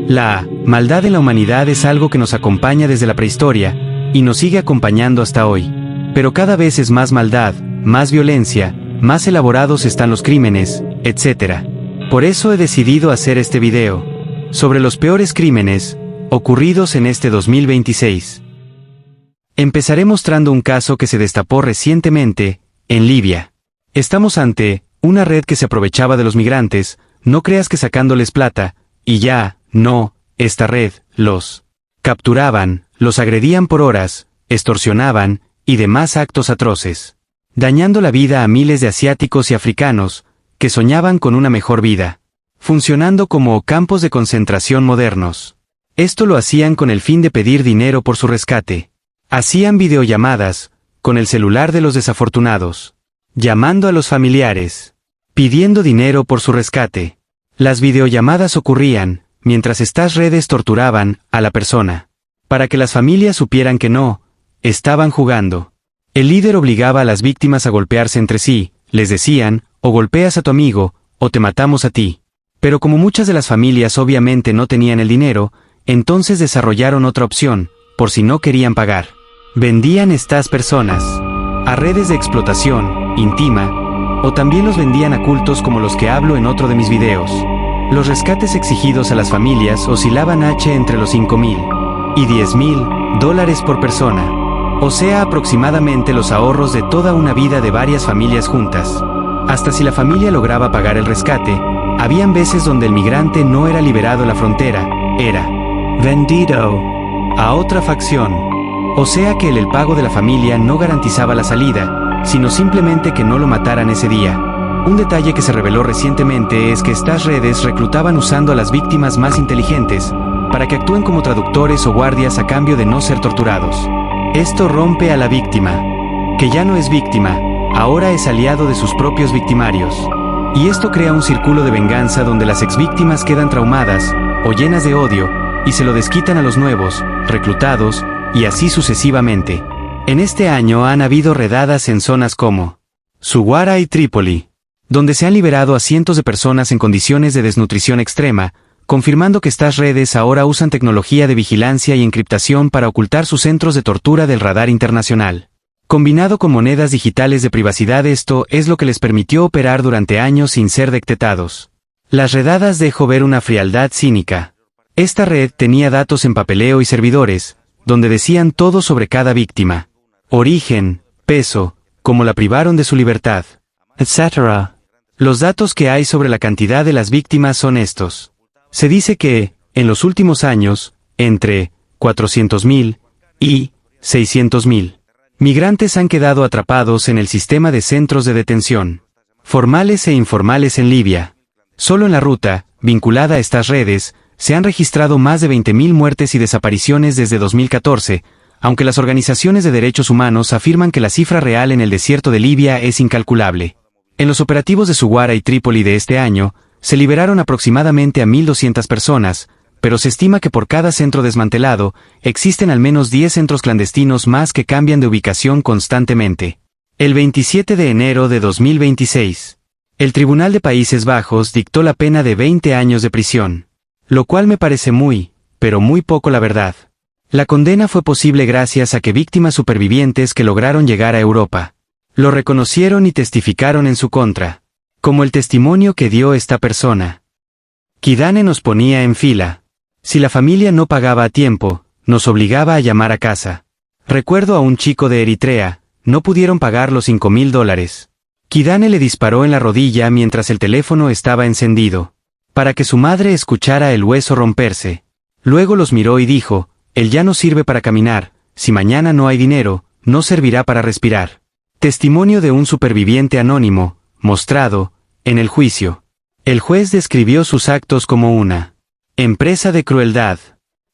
La maldad en la humanidad es algo que nos acompaña desde la prehistoria y nos sigue acompañando hasta hoy. Pero cada vez es más maldad, más violencia, más elaborados están los crímenes, etc. Por eso he decidido hacer este video sobre los peores crímenes ocurridos en este 2026. Empezaré mostrando un caso que se destapó recientemente en Libia. Estamos ante una red que se aprovechaba de los migrantes, no creas que sacándoles plata, y ya, no, esta red, los capturaban, los agredían por horas, extorsionaban, y demás actos atroces, dañando la vida a miles de asiáticos y africanos, que soñaban con una mejor vida, funcionando como campos de concentración modernos. Esto lo hacían con el fin de pedir dinero por su rescate. Hacían videollamadas, con el celular de los desafortunados, llamando a los familiares, pidiendo dinero por su rescate. Las videollamadas ocurrían, mientras estas redes torturaban a la persona, para que las familias supieran que no estaban jugando. El líder obligaba a las víctimas a golpearse entre sí, les decían, o golpeas a tu amigo, o te matamos a ti. Pero como muchas de las familias obviamente no tenían el dinero, entonces desarrollaron otra opción, por si no querían pagar. Vendían estas personas a redes de explotación íntima, o también los vendían a cultos como los que hablo en otro de mis videos. Los rescates exigidos a las familias oscilaban entre los $5,000 y $10,000 por persona, o sea aproximadamente los ahorros de toda una vida de varias familias juntas. Hasta si la familia lograba pagar el rescate, habían veces donde el migrante no era liberado en la frontera, era vendido a otra facción. O sea que el pago de la familia no garantizaba la salida, sino simplemente que no lo mataran ese día. Un detalle que se reveló recientemente es que estas redes reclutaban usando a las víctimas más inteligentes, para que actúen como traductores o guardias a cambio de no ser torturados. Esto rompe a la víctima, que ya no es víctima, ahora es aliado de sus propios victimarios. Y esto crea un círculo de venganza donde las exvíctimas quedan traumadas, o llenas de odio, y se lo desquitan a los nuevos, reclutados, y así sucesivamente. En este año han habido redadas en zonas como Zuguara y Trípoli, donde se han liberado a cientos de personas en condiciones de desnutrición extrema, confirmando que estas redes ahora usan tecnología de vigilancia y encriptación para ocultar sus centros de tortura del radar internacional. Combinado con monedas digitales de privacidad, esto es lo que les permitió operar durante años sin ser detectados. Las redadas dejó ver una frialdad cínica. Esta red tenía datos en papeleo y servidores, donde decían todo sobre cada víctima. Origen, peso, cómo la privaron de su libertad, etc. Los datos que hay sobre la cantidad de las víctimas son estos. Se dice que, en los últimos años, entre 400,000 y 600,000 migrantes han quedado atrapados en el sistema de centros de detención, formales e informales en Libia. Solo en la ruta, vinculada a estas redes, se han registrado más de 20,000 muertes y desapariciones desde 2014, aunque las organizaciones de derechos humanos afirman que la cifra real en el desierto de Libia es incalculable. En los operativos de Zuguara y Trípoli de este año, se liberaron aproximadamente a 1,200 personas, pero se estima que por cada centro desmantelado, existen al menos 10 centros clandestinos más que cambian de ubicación constantemente. El 27 de enero de 2026, el Tribunal de Países Bajos dictó la pena de 20 años de prisión, lo cual me parece muy, pero muy poco la verdad. La condena fue posible gracias a que víctimas supervivientes que lograron llegar a Europa lo reconocieron y testificaron en su contra, como el testimonio que dio esta persona. Kidane nos ponía en fila. Si la familia no pagaba a tiempo, nos obligaba a llamar a casa. Recuerdo a un chico de Eritrea, no pudieron pagar los $5,000. Kidane le disparó en la rodilla mientras el teléfono estaba encendido, para que su madre escuchara el hueso romperse. Luego los miró y dijo, él ya no sirve para caminar, si mañana no hay dinero, no servirá para respirar. Testimonio de un superviviente anónimo, mostrado en el juicio. El juez describió sus actos como una empresa de crueldad,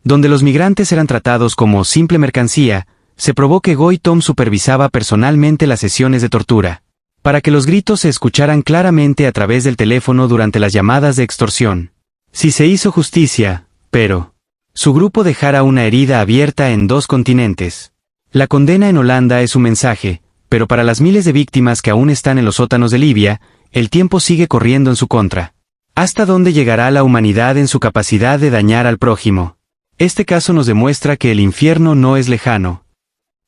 donde los migrantes eran tratados como simple mercancía. Se probó que Goitom supervisaba personalmente las sesiones de tortura, para que los gritos se escucharan claramente a través del teléfono durante las llamadas de extorsión. Sí se hizo justicia, pero su grupo dejara una herida abierta en 2 continentes. La condena en Holanda es un mensaje, pero para las miles de víctimas que aún están en los sótanos de Libia, el tiempo sigue corriendo en su contra. ¿Hasta dónde llegará la humanidad en su capacidad de dañar al prójimo? Este caso nos demuestra que el infierno no es lejano.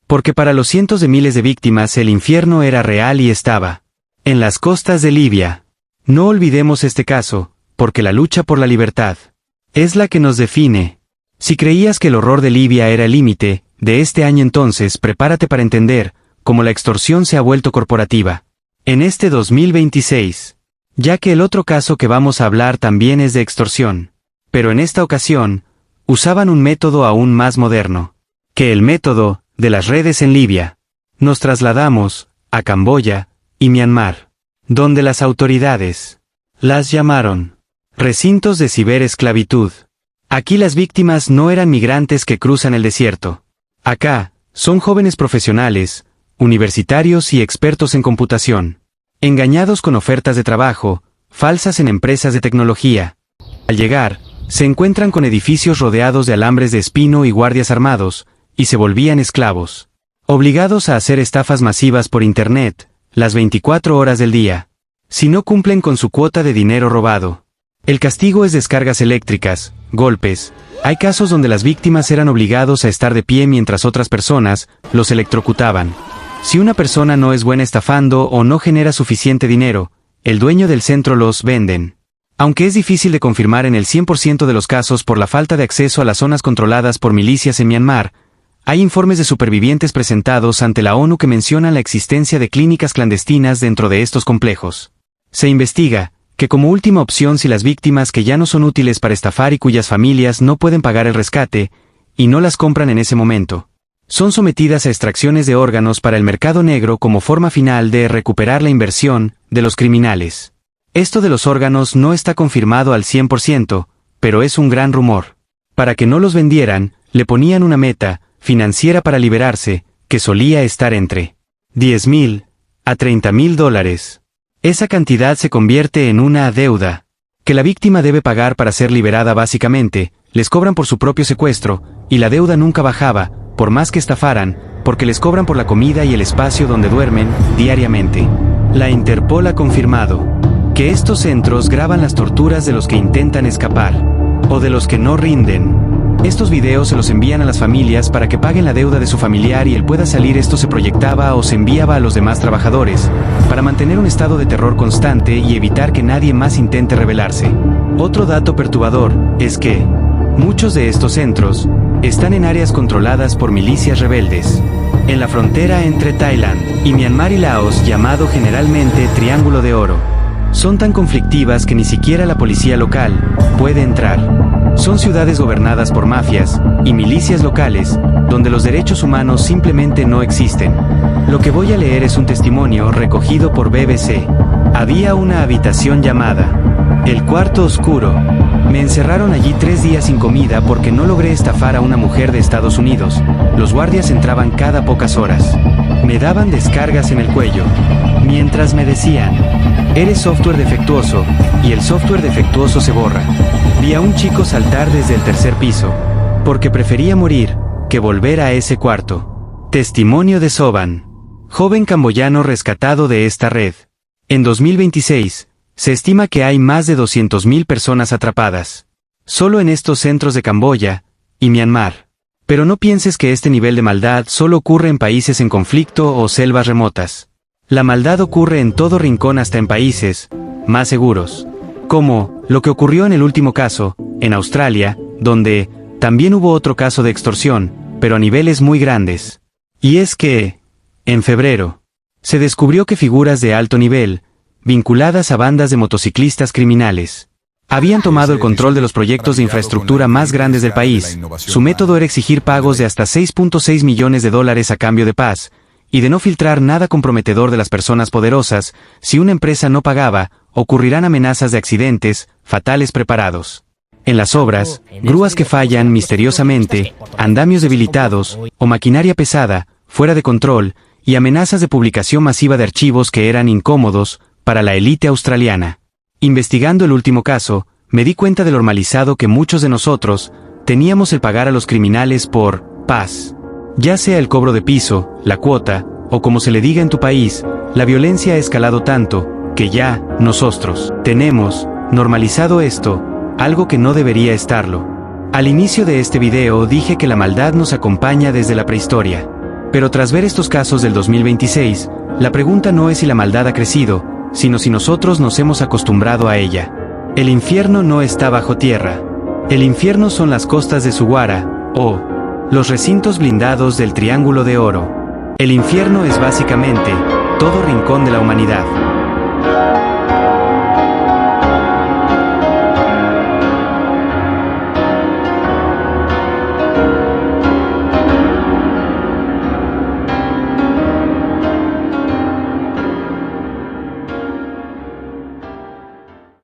Porque para los cientos de miles de víctimas el infierno era real y estaba en las costas de Libia. No olvidemos este caso, porque la lucha por la libertad es la que nos define. Si creías que el horror de Libia era el límite de este año, entonces prepárate para entender cómo la extorsión se ha vuelto corporativa en este 2026. Ya que el otro caso que vamos a hablar también es de extorsión. Pero en esta ocasión, usaban un método aún más moderno que el método de las redes en Libia. Nos trasladamos a Camboya y Myanmar, donde las autoridades las llamaron recintos de ciberesclavitud. Aquí las víctimas no eran migrantes que cruzan el desierto. Acá, son jóvenes profesionales, universitarios y expertos en computación, engañados con ofertas de trabajo, falsas en empresas de tecnología. Al llegar, se encuentran con edificios rodeados de alambres de espino y guardias armados, y se volvían esclavos, obligados a hacer estafas masivas por Internet, las 24 horas del día, si no cumplen con su cuota de dinero robado. El castigo es descargas eléctricas, golpes. Hay casos donde las víctimas eran obligados a estar de pie mientras otras personas los electrocutaban. Si una persona no es buena estafando o no genera suficiente dinero, el dueño del centro los venden. Aunque es difícil de confirmar en el 100% de los casos por la falta de acceso a las zonas controladas por milicias en Myanmar, hay informes de supervivientes presentados ante la ONU que mencionan la existencia de clínicas clandestinas dentro de estos complejos. Se investiga que como última opción, si las víctimas que ya no son útiles para estafar y cuyas familias no pueden pagar el rescate, y no las compran en ese momento, son sometidas a extracciones de órganos para el mercado negro como forma final de recuperar la inversión de los criminales. Esto de los órganos no está confirmado al 100%, pero es un gran rumor. Para que no los vendieran, le ponían una meta financiera para liberarse, que solía estar entre $10,000 a $30,000. Esa cantidad se convierte en una deuda que la víctima debe pagar para ser liberada. Básicamente, les cobran por su propio secuestro, y la deuda nunca bajaba, por más que estafaran, porque les cobran por la comida y el espacio donde duermen, diariamente. La Interpol ha confirmado que estos centros graban las torturas de los que intentan escapar, o de los que no rinden. Estos videos se los envían a las familias para que paguen la deuda de su familiar y él pueda salir. Esto se proyectaba o se enviaba a los demás trabajadores, para mantener un estado de terror constante y evitar que nadie más intente rebelarse. Otro dato perturbador es que muchos de estos centros están en áreas controladas por milicias rebeldes, en la frontera entre Tailandia y Myanmar y Laos, llamado generalmente Triángulo de Oro. Son tan conflictivas que ni siquiera la policía local puede entrar. Son ciudades gobernadas por mafias y milicias locales, donde los derechos humanos simplemente no existen. Lo que voy a leer es un testimonio recogido por BBC. Había una habitación llamada el cuarto oscuro. Me encerraron allí 3 días sin comida porque no logré estafar a una mujer de Estados Unidos. Los guardias entraban cada pocas horas. Me daban descargas en el cuello, mientras me decían: eres software defectuoso, y el software defectuoso se borra. Vi a un chico saltar desde el 3er piso, porque prefería morir que volver a ese cuarto. Testimonio de Soban, joven camboyano rescatado de esta red. En 2026, se estima que hay más de 200,000 personas atrapadas, solo en estos centros de Camboya y Myanmar. Pero no pienses que este nivel de maldad solo ocurre en países en conflicto o selvas remotas. La maldad ocurre en todo rincón, hasta en países más seguros, como lo que ocurrió en el último caso, en Australia, donde también hubo otro caso de extorsión, pero a niveles muy grandes. Y es que, en febrero, se descubrió que figuras de alto nivel, vinculadas a bandas de motociclistas criminales, habían tomado el control de los proyectos de infraestructura más grandes del país. Su método era exigir pagos de hasta $6.6 millones a cambio de paz, y de no filtrar nada comprometedor de las personas poderosas. Si una empresa no pagaba, ocurrirán amenazas de accidentes fatales preparados. En las obras, grúas que fallan misteriosamente, andamios debilitados, o maquinaria pesada, fuera de control, y amenazas de publicación masiva de archivos que eran incómodos para la élite australiana. Investigando el último caso, me di cuenta de lo normalizado que muchos de nosotros teníamos el pagar a los criminales por paz. Ya sea el cobro de piso, la cuota, o como se le diga en tu país, la violencia ha escalado tanto, que ya, nosotros, tenemos, normalizado esto, algo que no debería estarlo. Al inicio de este video dije que la maldad nos acompaña desde la prehistoria. Pero tras ver estos casos del 2026, la pregunta no es si la maldad ha crecido, sino si nosotros nos hemos acostumbrado a ella. El infierno no está bajo tierra. El infierno son las costas de Suguara, o los recintos blindados del Triángulo de Oro. El infierno es básicamente todo rincón de la humanidad.